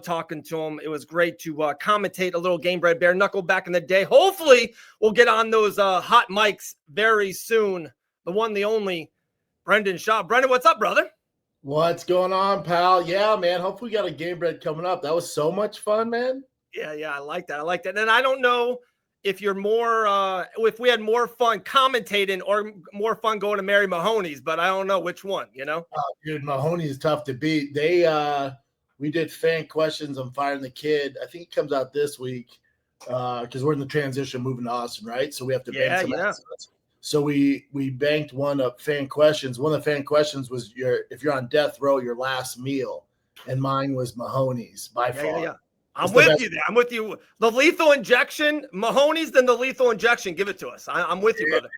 talking to him. It was great to commentate a little Game Bread Bare Knuckle back in the day. Hopefully, we'll get on those hot mics very soon. The one, the only, Brendan Schaub. Brendan, what's up, brother? What's going on, pal? Yeah, man. Hopefully we got a Game Bread coming up. That was so much fun, man. Yeah, I like that. And I don't know if you're more, if we had more fun commentating or more fun going to Mary Mahoney's, but I don't know which one, you know? Oh, dude, Mahoney is tough to beat. We did fan questions on Firing the Kid. I think it comes out this week because we're in the transition moving to Austin, right? So we have to bank some assets. So we banked one of fan questions. One of the fan questions was if you're on death row, your last meal, and mine was Mahoney's by far. Yeah. I'm with you there. I'm with you. The lethal injection, Mahoney's, then the lethal injection. Give it to us. I'm with you, brother.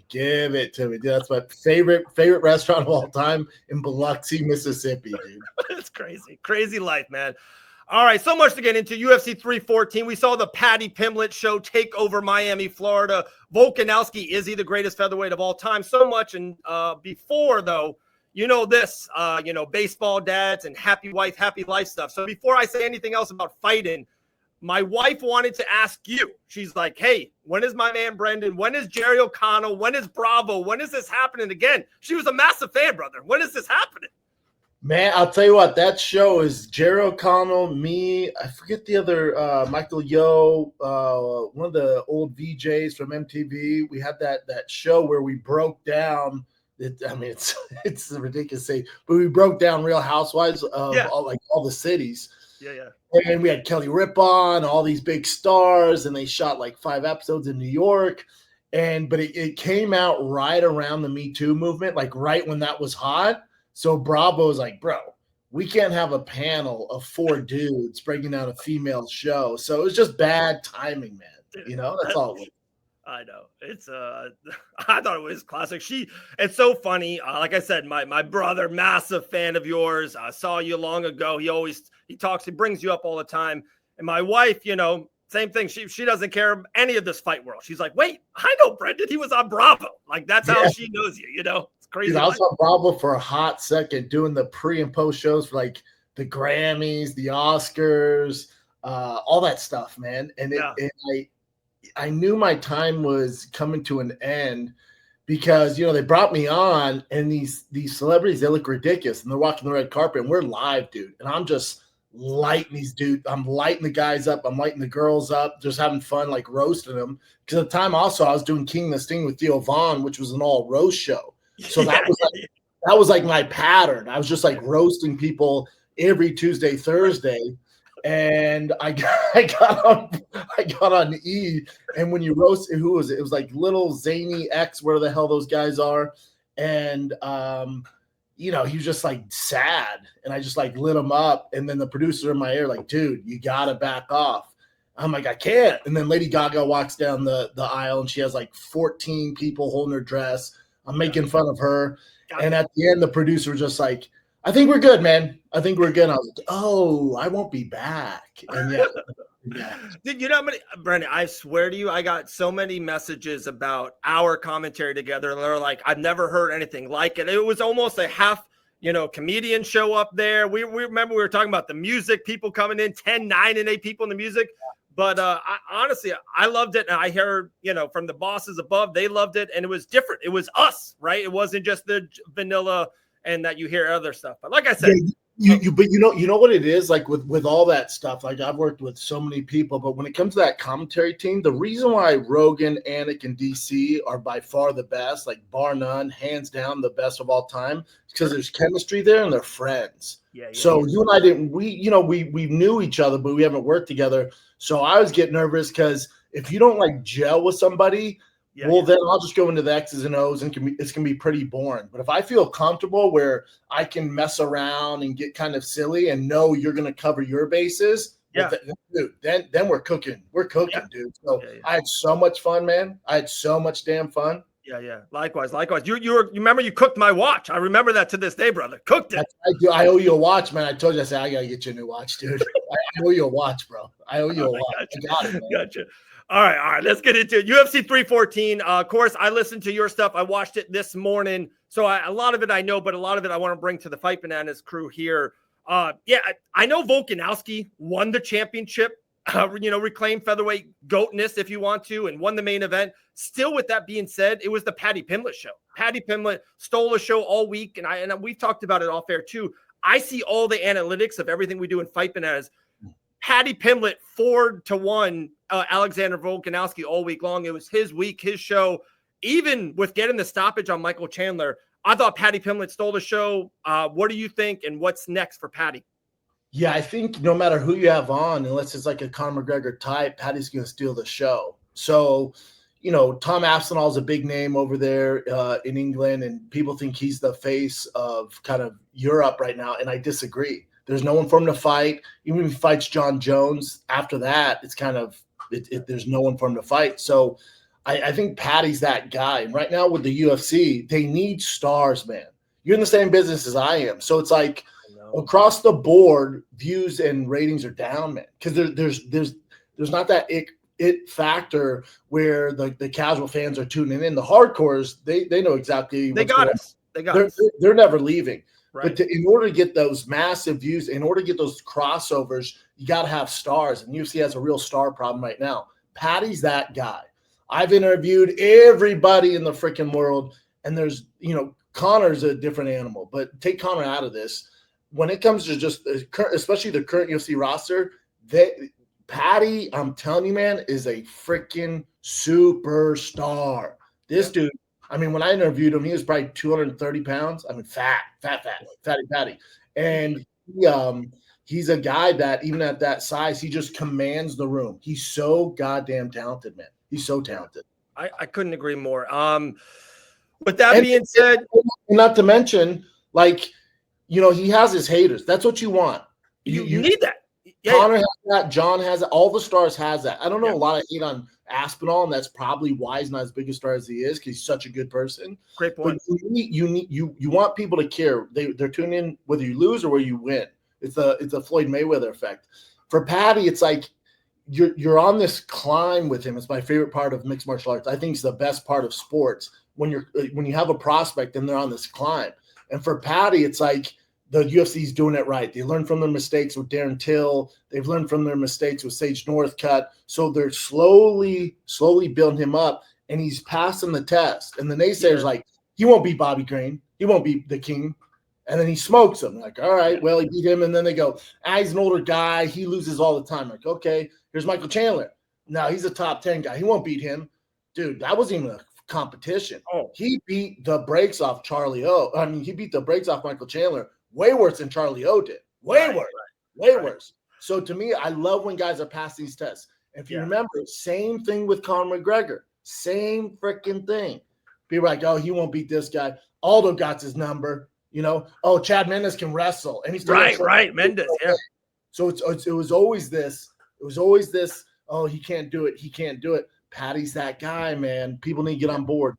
Give it to me. Dude, that's my favorite restaurant of all time in Biloxi, Mississippi, dude. It's crazy. Crazy life, man. All right, so much to get into. UFC 314. We saw the Paddy Pimblett show take over Miami, Florida. Volkanovski, is he the greatest featherweight of all time? So much. And before, though, you know this, baseball dads and happy wife, happy life stuff. So before I say anything else about fighting, my wife wanted to ask you. She's like, hey, when is my man Brendan? When is Jerry O'Connell? When is Bravo? When is this happening again? She was a massive fan, brother. When is this happening? Man, I'll tell you what, that show is Jerry O'Connell, me, I forget the other, Michael Yo, one of the old VJs from MTV. We had that show where we broke down, it's ridiculous to say, but we broke down Real Housewives of all the cities. Yeah. And we had Kelly Rippon, all these big stars, and they shot like 5 episodes in New York. But it came out right around the Me Too movement, like right when that was hot. So Bravo was like, bro, we can't have a panel of 4 dudes breaking down a female show. So it was just bad timing, man. Dude, you know, that's all it was. I know. It's I thought it was classic. It's so funny. Like I said, my brother, massive fan of yours. I saw you long ago. He brings you up all the time. And my wife, same thing. She doesn't care any of this fight world. She's like, wait, I know Brendan. He was on Bravo. Like that's how she knows you, It's crazy. Dude, I was on Bravo for a hot second doing the pre and post shows for like the Grammys, the Oscars, all that stuff, man. And I knew my time was coming to an end because, they brought me on and these celebrities, they look ridiculous and they're walking the red carpet and we're live, dude. And I'm just lighting these dudes. I'm lighting the guys up. I'm lighting the girls up, just having fun, like roasting them. Because at the time also I was doing King the Sting with Theo Vaughn, which was an all roast show. So that was like my pattern. I was just like roasting people every Tuesday, Thursday. And I got on E, and when you roast, who was it? It was like Little Zany X, where the hell those guys are, and he was just like sad, and I just like lit him up, and then the producer in my ear like, dude, you gotta back off. I'm like, I can't. And then Lady Gaga walks down the aisle, and she has like 14 people holding her dress. I'm making fun of her, and at the end, the producer was just like, I think we're good, man. I think we're good. And I was like, oh, I won't be back. And yeah. Dude, you know how many, Brendan, I swear to you, I got so many messages about our commentary together. And they're like, I've never heard anything like it. It was almost a half, comedian show up there. We remember we were talking about the music, people coming in, 10, 9, and 8 people in the music. But honestly, I loved it. And I heard, from the bosses above, they loved it. And it was different. It was us, right? It wasn't just the vanilla and that you hear other stuff. But like I said, but you know what it is like with all that stuff. Like I've worked with so many people, but when it comes to that commentary team, the reason why Rogan, Anik, and DC are by far the best, like bar none, hands down, the best of all time, is because there's chemistry there and they're friends. So you and I we knew each other, but we haven't worked together. So I was getting nervous because if you don't like gel with somebody, then I'll just go into the X's and O's and it's going to be pretty boring. But if I feel comfortable where I can mess around and get kind of silly and know you're going to cover your bases, dude, then we're cooking. We're cooking, dude. So I had so much fun, man. I had so much damn fun. Yeah. Likewise. You remember you cooked my watch. I remember that to this day, brother. Cooked it. I owe you a watch, man. I told you, I said, I got to get you a new watch, dude. I owe you a watch, bro. I owe you a watch. I got it, man. Gotcha. All right. Let's get into it. UFC 314. Of course, I listened to your stuff. I watched it this morning. So a lot of it I know, but a lot of it I want to bring to the Fight Bananas crew here. Yeah, I know Volkanovski won the championship, reclaimed featherweight goatness if you want to, and won the main event. Still, with that being said, it was the Paddy Pimblett show. Paddy Pimblett stole a show all week, and we've talked about it off air too. I see all the analytics of everything we do in Fightman as Paddy Pimblett 4-1 Alexander Volkanovski all week long. It was his week, his show. Even with getting the stoppage on Michael Chandler, I thought Paddy Pimblett stole the show. What do you think, and what's next for Paddy? Yeah, I think no matter who you have on, unless it's like a Conor McGregor type, Paddy's going to steal the show. So, Tom Aspinall is a big name over there in England, and people think he's the face of kind of Europe right now, and I disagree. There's no one for him to fight. Even if he fights John Jones, after that, it's kind of there's no one for him to fight. So I think Paddy's that guy. And right now with the UFC, they need stars, man. You're in the same business as I am. So it's like across the board, views and ratings are down, man. Because there's not that it factor where the casual fans are tuning in. The hardcores, they know exactly they got us. They're never leaving. Right. But in order to get those massive views, in order to get those crossovers, you got to have stars. And UFC has a real star problem right now. Paddy's that guy. I've interviewed everybody in the freaking world, and there's, Conor's a different animal. But take Conor out of this. When it comes to just, especially the current UFC roster, Paddy, I'm telling you, man, is a freaking superstar. This dude. I mean, when I interviewed him, he was probably 230 pounds. I mean, fatty Paddy. And he's a guy that even at that size, he just commands the room. He's so goddamn talented, man. He's so talented. I couldn't agree more. With that being said, not to mention, he has his haters. That's what you want. You need that. Yeah, Conor has that. John has that. All the stars has that. I don't know a lot of hate on Aspinall, and that's probably why he's not as big a star as he is because he's such a good person. Great point. But you want people to care. They're tuning in whether you lose or whether you win. It's a Floyd Mayweather effect. For Paddy, it's like you're on this climb with him. It's my favorite part of mixed martial arts. I think it's the best part of sports when you have a prospect and they're on this climb. And for Paddy, it's like the UFC is doing it right. They learned from their mistakes with Darren Till. They've learned from their mistakes with Sage Northcutt. So they're slowly building him up, and he's passing the test. And the naysayers like, he won't beat Bobby Green. He won't beat the King. And then he smokes him. Like, all right, well, he beat him. And then they go, he's an older guy. He loses all the time. Like, okay, here's Michael Chandler. Now he's a top 10 guy. He won't beat him. Dude, that wasn't even a competition. He beat the brakes off Charlie O. I mean, he beat the brakes off Michael Chandler way worse than Charlie O did. Way worse. So to me, I love when guys are passing these tests. If you remember, same thing with Conor McGregor. Same freaking thing. People are like, he won't beat this guy. Aldo got his number. Chad Mendes can wrestle. And he's right. Mendes, yeah. So it was always this. It was always this, he can't do it. He can't do it. Paddy's that guy, man. People need to get on board.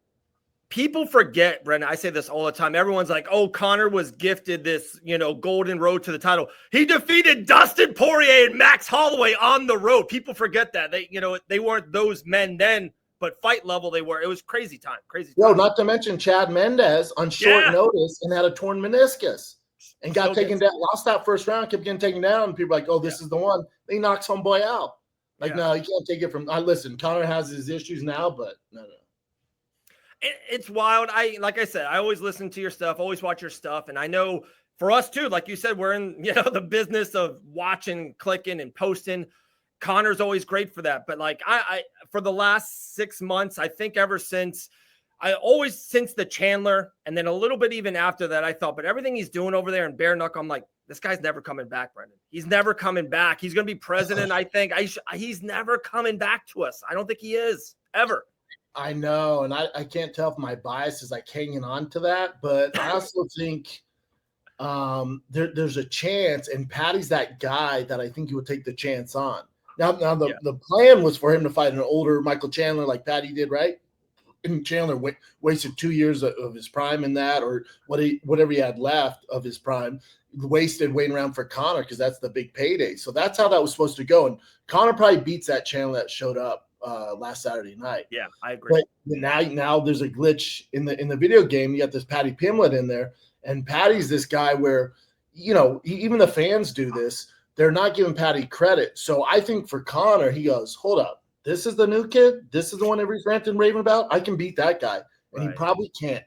People forget, Brendan, I say this all the time. Everyone's like, Conor was gifted this, golden road to the title. He defeated Dustin Poirier and Max Holloway on the road. People forget that. They weren't those men then, but fight level they were. It was crazy time. Not to mention Chad Mendes on short notice and had a torn meniscus and got taken down. Lost that first round, kept getting taken down. And people are like, this is the one. They knocked homeboy out. No, you can't take it from. Listen, Conor has his issues now, but no. It's wild. Like I said, I always listen to your stuff, always watch your stuff. And I know for us too, like you said, we're in, the business of watching, clicking and posting. Conor's always great for that. But I for the last 6 months, I think ever since the Chandler and then a little bit even after that, I thought, but everything he's doing over there in bare knuckle, I'm like, this guy's never coming back, Brendan. He's never coming back. He's going to be president. I think he's never coming back to us. I don't think he is ever. I know, and I can't tell if my bias is hanging on to that, but I also think there's a chance, and Paddy's that guy that I think he would take the chance on. Now the plan was for him to fight an older Michael Chandler like Paddy did, right? And Chandler wasted 2 years of his prime in that, or whatever he had left of his prime, wasted waiting around for Conor because that's the big payday. So that's how that was supposed to go, and Conor probably beats that Chandler that showed up last Saturday night. Yeah, I agree. But now there's a glitch in the video game. You got this Paddy Pimblett in there, and Paddy's this guy where even the fans do this. They're not giving Paddy credit. So I think for Conor, he goes, hold up. This is the new kid. This is the one everybody's ranting and raving about. I can beat that guy. And he probably can't.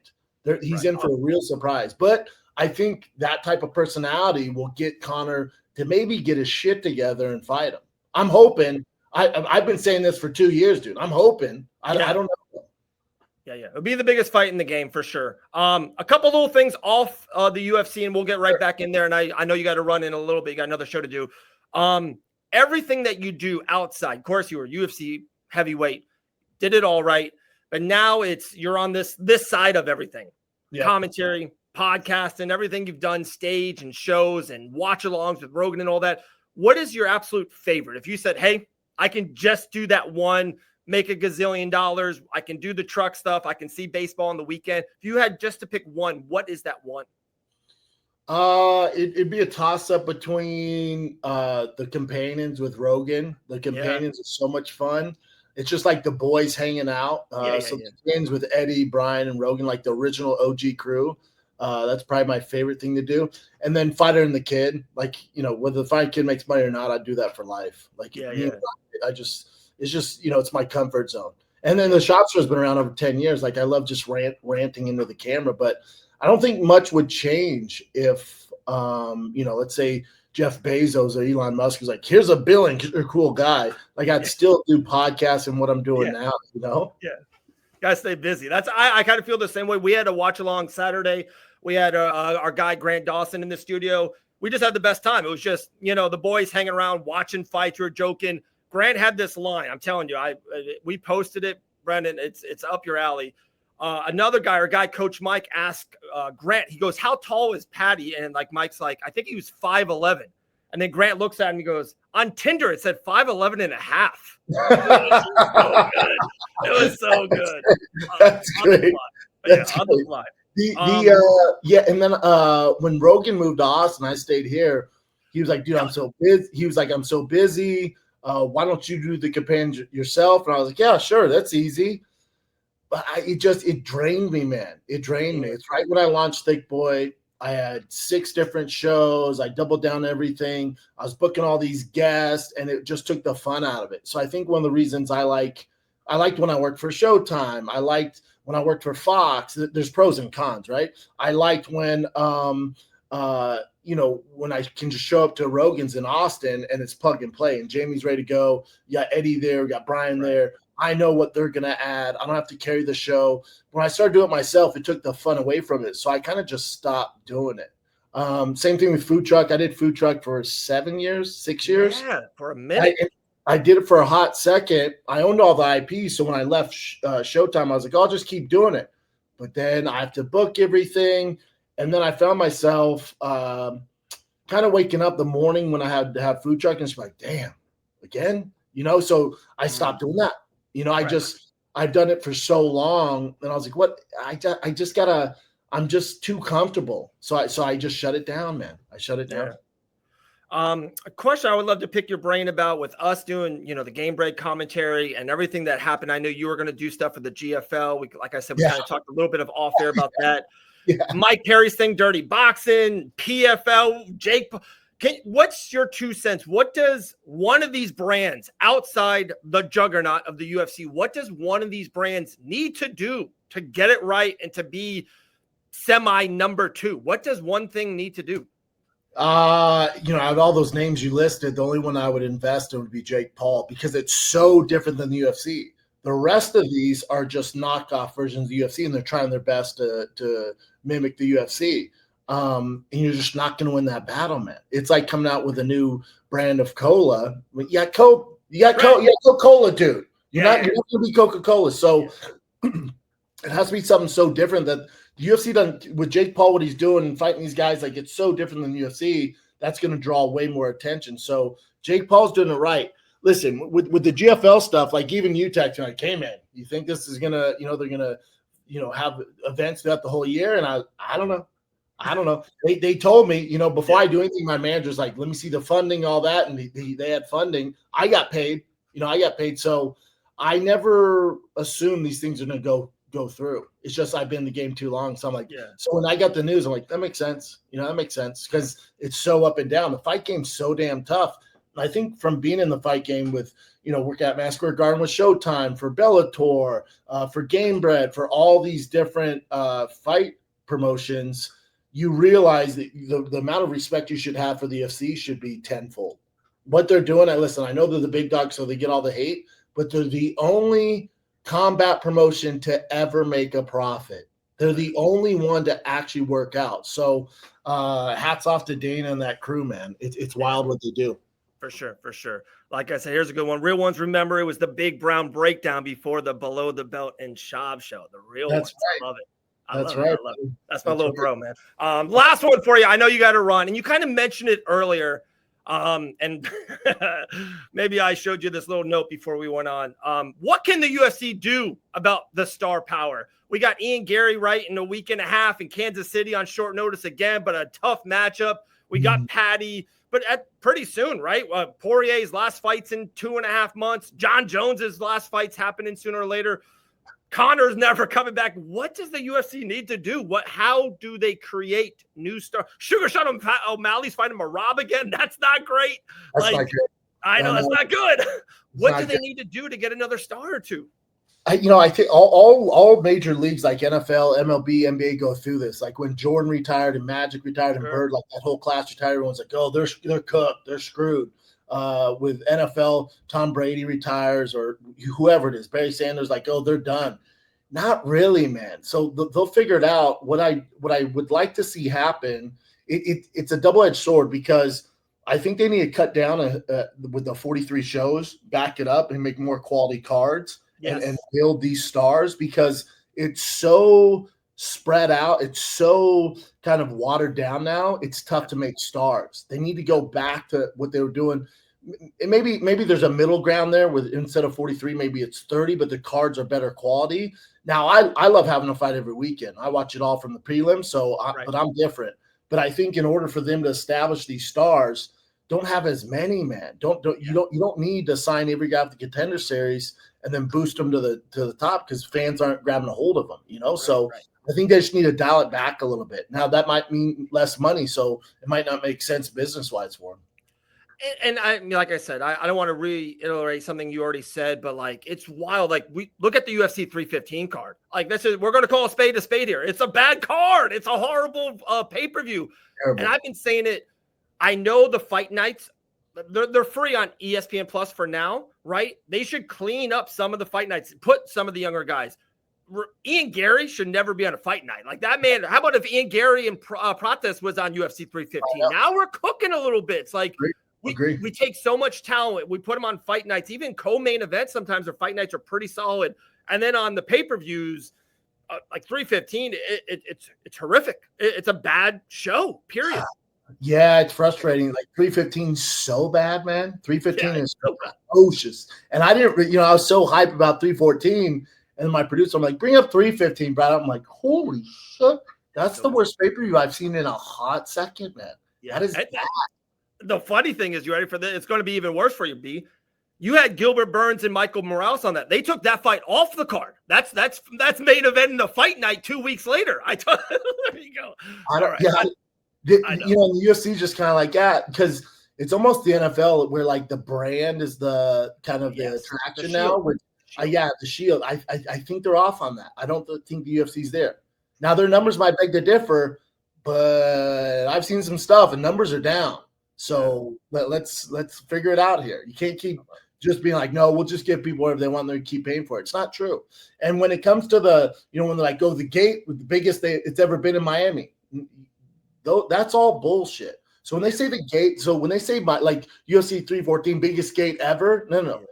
He's in for a real surprise. But I think that type of personality will get Conor to maybe get his shit together and fight him. I'm hoping. I've been saying this for 2 years, dude. I'm hoping. I don't know. Yeah. It'll be the biggest fight in the game for sure. A couple little things off the UFC, and we'll get right back in there. And I know you got to run in a little bit. You got another show to do. Everything that you do outside, of course, you were UFC heavyweight, did it all right. But now you're on this side of everything. Yeah. Commentary, podcast, and everything you've done, stage and shows and watch-alongs with Rogan and all that. What is your absolute favorite? If you said, hey, I can just do that one, make $1 gazillion. I can do the truck stuff. I can see baseball on the weekend. If you had just to pick one, what is that one? It'd be a toss-up between the Companions with Rogan. The Companions are so much fun. It's just like the boys hanging out. Companions with Eddie, Brian, and Rogan, like the original OG crew. That's probably my favorite thing to do. And then Fighter and the Kid, like, whether the Fighter Kid makes money or not, I'd do that for life. Like, it's just, it's my comfort zone. And then the Shop Show's been around over 10 years. Like, I love just ranting into the camera, but I don't think much would change if, let's say Jeff Bezos or Elon Musk was like, here's a billion, you're a cool guy. Like, I'd still do podcasts and what I'm doing now, Yeah. Gotta stay busy. I kind of feel the same way. We had a watch along Saturday. We had our guy Grant Dawson in the studio. We just had the best time. It was just, the boys hanging around, watching fights. We were joking. Grant had this line. I'm telling you, we posted it, Brendan. It's up your alley. Another guy, our guy, Coach Mike, asked Grant, he goes, how tall is Paddy? And like Mike's like, I think he was 5'11". And then Grant looks at him and he goes, on Tinder, it said 5'11 and a half. It was so good. That's great. That's on the fly. And then when Rogan moved to Austin, I stayed here. He was like, dude, I'm so busy. He was like, I'm so busy. Why don't you do the Companions yourself? And I was like, yeah, sure. That's easy. But it drained me, man. It drained me. It's right when I launched Thick Boy. I had 6 different shows. I doubled down everything. I was booking all these guests, and it just took the fun out of it. So I think one of the reasons I liked when I worked for Showtime. I liked when I worked for Fox. There's pros and cons, right? I liked when when I can just show up to Rogan's in Austin and it's plug and play, and Jamie's ready to go. You got Eddie there, we got Brian there. I know what they're going to add. I don't have to carry the show. When I started doing it myself, it took the fun away from it. So I kind of just stopped doing it. Same thing with Food Truck. I did Food Truck for 6 years. Yeah, for a minute. I did it for a hot second. I owned all the IP. So when I left Showtime, I was like, I'll just keep doing it. But then I have to book everything. And then I found myself kind of waking up the morning when I had to have Food Truck and it's like, damn, again? So I stopped doing that. I've done it for so long, and I was like, what? I'm just too comfortable. So I just shut it down, man. I shut it down. A question I would love to pick your brain about with us doing, the Game Break commentary and everything that happened. I know you were going to do stuff for the GFL. Like I said, we kind of talked a little bit of off air about that. Mike Perry's thing, Dirty Boxing, PFL, Jake. What's your 2 cents? What does one of these brands outside the juggernaut of the UFC, what does one of these brands need to do to get it right and to be semi number 2? What does one thing need to do? Out of all those names you listed, the only one I would invest in would be Jake Paul because it's so different than the UFC. The rest of these are just knockoff versions of the UFC, and they're trying their best to mimic the UFC. And you're just not going to win that battle, man. It's like coming out with a new brand of cola. You got Coca-Cola, dude. You're not going to be Coca-Cola. So it has to be something so different that the UFC doesn't. With Jake Paul, what he's doing and fighting these guys, like it's so different than the UFC. That's going to draw way more attention. So Jake Paul's doing it right. Listen, with the GFL stuff, like even you texted me like, "Hey, man, you think this is gonna, they're gonna, have events throughout the whole year?" And I don't know. They told me, before I do anything, my manager's like, let me see the funding, all that. And they had funding. I got paid, So I never assume these things are going to go go through. It's just I've been in the game too long. So I'm like, Yeah. so when I got the news, I'm like, that makes sense. That makes sense because it's so up and down. The fight game's so damn tough. And I think from being in the fight game with, working at Mass Square Garden with Showtime, for Bellator, for Game Bread, for all these different fight promotions, you realize that the amount of respect you should have for the UFC should be tenfold. What they're doing, I know they're the big dog, so they get all the hate, but they're the only combat promotion to ever make a profit. They're the only one to actually work out. So hats off to Dana and that crew, man. It's wild what they do. For sure. Like I said, here's a good one. Real ones, remember, it was the Big Brown Breakdown before the Below the Belt and Schaub show. The real ones. Right. I love it. That's right. That's my little bro, man. Last one for you. I know you got to run, and you kind of mentioned it earlier. And maybe I showed you this little note before we went on. What can the UFC do about the star power? We got Ian Gary right in a week and a half in Kansas City on short notice again, but a tough matchup. We got Paddy, but pretty soon, right? Poirier's last fight's in 2.5 months. John Jones's last fight's happening sooner or later. Connor's never coming back. What does the UFC need to do? How do they create new stars? Sugar Sean O'Malley's fighting Marab again. That's not great. That's not good. I know that's not good. What do they need to do to get another star or two? I think all major leagues like NFL, MLB, NBA go through this. Like when Jordan retired and Magic retired and Bird, like that whole class retired, everyone's like, oh, they're cooked, they're screwed. With NFL, Tom Brady retires or whoever it is, Barry Sanders, like, oh, they're done. Not really, man. So they'll figure it out. What I would like to see happen, it's a double-edged sword because I think they need to cut down with the 43 shows, back it up and make more quality cards. Yes. And build these stars because it's so spread out. It's so kind of watered down now. It's tough to make stars. They need to go back to what they were doing. And maybe there's a middle ground there with instead of 43, maybe it's 30, but the cards are better quality. Now, I love having a fight every weekend. I watch it all from the prelims, but I'm different. But I think in order for them to establish these stars, don't have as many, man. You don't need to sign every guy off the Contender Series and then boost them to the top because fans aren't grabbing a hold of them, I think they just need to dial it back a little bit. Now that might mean less money, so it might not make sense business-wise for them. And like I said, I don't want to reiterate something you already said, but it's wild. We look at the UFC 315 card. We're going to call a spade here. It's a bad card. It's a horrible pay-per-view. Terrible. And I've been saying it. I know the fight nights, they're free on ESPN Plus for now, right? They should clean up some of the fight nights, put some of the younger guys. Ian Gary should never be on a fight night. Like that man, how about if Ian Gary and Prates was on UFC 315? Now we're cooking a little bit. It's like we take so much talent. We put them on fight nights, even co-main events. Sometimes their fight nights are pretty solid. And then on the pay-per-views, like 315, it's horrific. It's a bad show, period. Yeah, it's frustrating. 315 is so bad, man. 315 is so atrocious. And I didn't, I was so hyped about 314. And my producer, I'm like, bring up 315, Brad. I'm like, holy shit. That's the worst pay-per-view I've seen in a hot second, man. Yeah, that is bad. The funny thing is, you ready for this? It's going to be even worse for you, B. You had Gilbert Burns and Michael Morales on that. They took that fight off the card. That's main event in the fight night 2 weeks later. There you go. The UFC just kind of like that because it's almost the NFL where the brand is the kind of the attraction now. The Shield. I think they're off on that. I don't think the UFC's there. Now their numbers might beg to differ, but I've seen some stuff and numbers are down. So let's figure it out here. You can't keep just being like, no, we'll just give people whatever they want. They keep paying for it. It's not true. And when it comes to when they're go the gate with the biggest it's ever been in Miami. That's all bullshit. So when they say the gate, when they say UFC 314 biggest gate ever, no.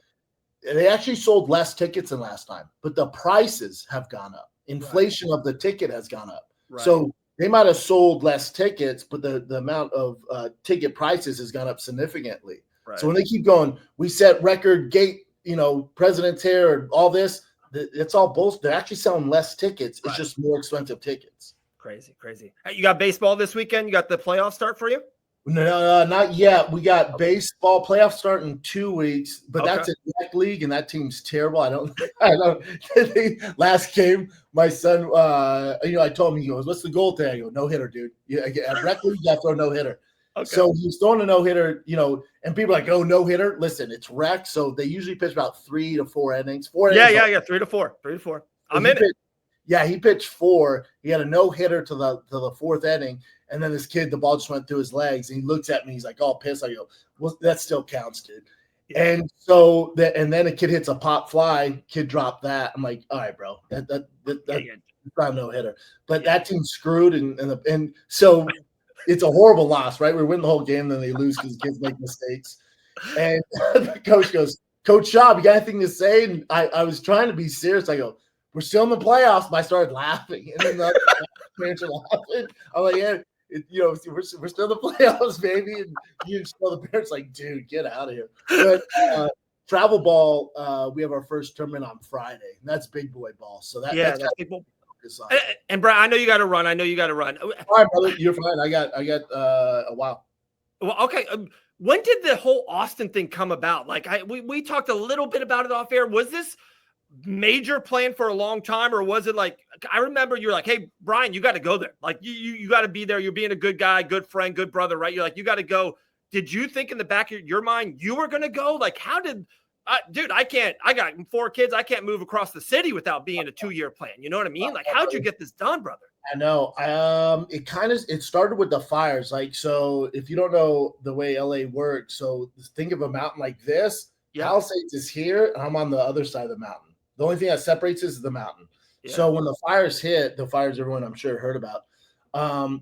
They actually sold less tickets than last time, but the prices have gone up. Inflation of the ticket has gone up. Right. So they might have sold less tickets, but the amount of ticket prices has gone up significantly. Right. So when they keep going, we set record gate, President's here, all this, it's all bullshit. They're actually selling less tickets. It's just more expensive tickets. Crazy. Hey, you got baseball this weekend? You got the playoffs start for you? No, not yet. We got baseball playoffs starting in 2 weeks, but that's a rec league, and that team's terrible. I don't. Last game, my son, I told him, he goes, "What's the goal today?" I go, "No hitter, dude. Yeah, at rec league, you have to throw no hitter." So he's throwing a no hitter, and people are like, "Oh, no hitter." Listen, it's rec, so they usually pitch about 3 to 4 innings. 3 to 4. I'm in it. Yeah, he pitched 4. He had a no hitter to the 4th inning, and then this kid, the ball just went through his legs, and he looks at me. He's like, all pissed. I go, "Well, that still counts, dude." Yeah. And so and then a kid hits a pop fly. Kid dropped that. I'm like, all right, bro, that's not a no hitter. But that team's screwed, and so it's a horrible loss, right? We win the whole game, then they lose because the kids make mistakes. And the coach goes, "Coach Schaub, you got anything to say?" And I was trying to be serious. I go, "We're still in the playoffs." And I started laughing, and then the parents are laughing. I'm like, "Yeah, we're still in the playoffs, baby." And you just tell the parents, like, "Dude, get out of here." But travel ball, we have our first tournament on Friday, and that's big boy ball. So that's big boy. And Brian, I know you got to run. All right, brother, you're fine. I got a while. Well, okay. When did the whole Austin thing come about? Like we talked a little bit about it off air. Was this major plan for a long time, or was it like, I remember you were like, "Hey, Brian, you got to go there. Like you got to be there. You're being a good guy, good friend, good brother, right? You're like, you got to go." Did you think in the back of your mind you were going to go? Like, how did dude, I got 4 kids. I can't move across the city without being a 2-year plan. You know what I mean? Like, how'd you get this done, brother? I know. It started with the fires. Like, so if you don't know the way LA works, so think of a mountain like this. Yeah. Palisades is here, and I'm on the other side of the mountain. The only thing that separates us is the mountain. Yeah. So when the fires hit, the fires everyone I'm sure heard about,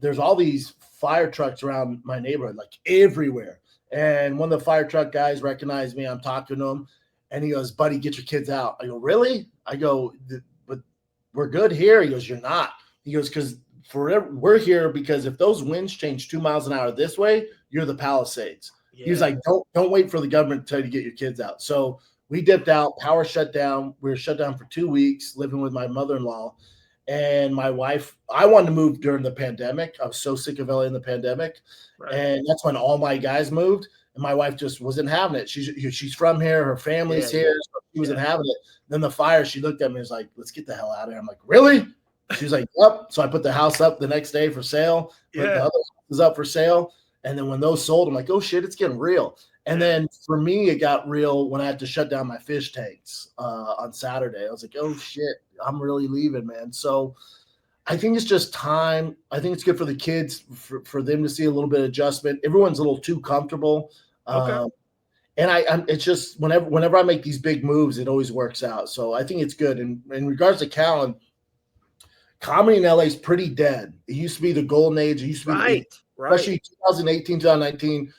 there's all these fire trucks around my neighborhood, like everywhere. And one of the fire truck guys recognized me. I'm talking to him, and he goes, "Buddy, get your kids out." I go, "Really?" I go, "But we're good here." He goes, "You're not." He goes, "Because we're here because if those winds change 2 miles an hour this way, you're the Palisades." Yeah. He was like, don't wait for the government to tell you to get your kids out." So we dipped out, power shut down. We were shut down for 2 weeks, living with my mother-in-law. And my wife, I wanted to move during the pandemic. I was so sick of LA in the pandemic. Right. And that's when all my guys moved. And my wife just wasn't having it. She's from here. Her family's here. So she wasn't having it. Then the fire, she looked at me and was like, "Let's get the hell out of here." I'm like, "Really?" She was like, "Yep." So I put the house up the next day for sale. The other house was up for sale. And then when those sold, I'm like, "Oh, shit, it's getting real." And then for me, it got real when I had to shut down my fish tanks on Saturday. I was like, "Oh, shit, I'm really leaving, man." So I think it's just time. I think it's good for the kids, for them to see a little bit of adjustment. Everyone's a little too comfortable. And it's just whenever I make these big moves, it always works out. So I think it's good. And in regards to Callan, comedy in LA is pretty dead. It used to be the golden age. It used to be especially 2018, 2019,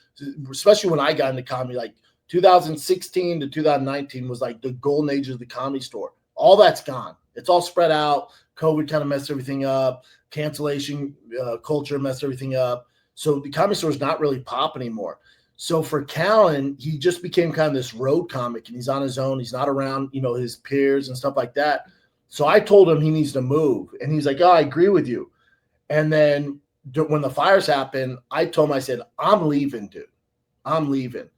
especially when I got into comedy, like 2016 to 2019 was like the golden age of the comedy store. All that's gone. It's all spread out. COVID kind of messed everything up. Cancellation culture messed everything up. So the comedy store is not really pop anymore. So for Callan, he just became kind of this road comic, and he's on his own. He's not around, his peers and stuff like that. So I told him he needs to move, and he's like, "Oh, I agree with you." And then when the fires happened, I told him, I said, "I'm leaving, dude. I'm leaving."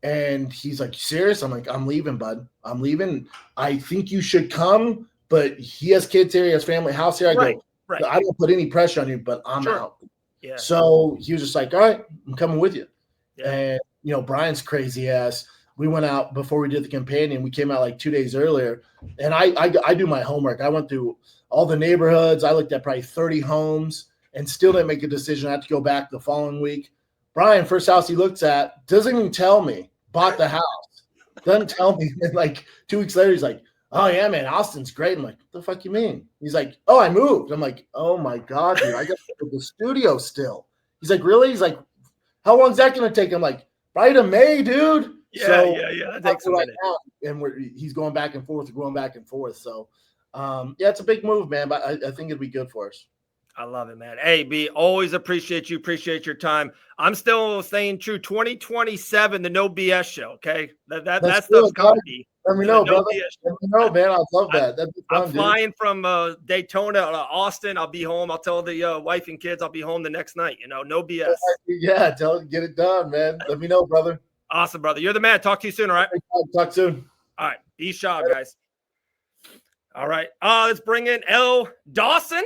And he's like, "Serious?" I'm like, "I'm leaving, bud. I'm leaving. I think you should come." But he has kids here. He has family house here. I go, "I don't put any pressure on you, but I'm out." Yeah. So he was just like, "All right, I'm coming with you." Yeah. And, Brian's crazy ass. We went out before we did the companion. We came out like 2 days earlier. And I do my homework. I went through all the neighborhoods. I looked at probably 30 homes and still didn't make a decision. I had to go back the following week. Brian, first house he looks at, doesn't even tell me, bought the house. Doesn't tell me. And like 2 weeks later, he's like, "Oh, yeah, man, Austin's great." I'm like, "What the fuck you mean?" He's like, "Oh, I moved." I'm like, "Oh, my God, dude, I got to go to the studio still." He's like, "Really?" He's like, "How long is that going to take?" I'm like, "Right to May, dude." Yeah. It takes a minute. And he's going back and forth. So, it's a big move, man, but I think it'd be good for us. I love it, man. Hey, B, always appreciate you. Appreciate your time. I'm still staying true. 2027, the No BS show. Okay, that stuff's coming. B. Let me know, brother. Let me know, man. I love that. That'd be fun, I'm flying from Daytona to Austin. I'll be home. I'll tell the wife and kids I'll be home the next night. You know, no BS. Yeah, get it done, man. Let me know, brother. Awesome, brother. You're the man. Talk to you soon. All right. Talk soon. All right. Be Schaub, guys. All right. Let's bring in L. Dawson.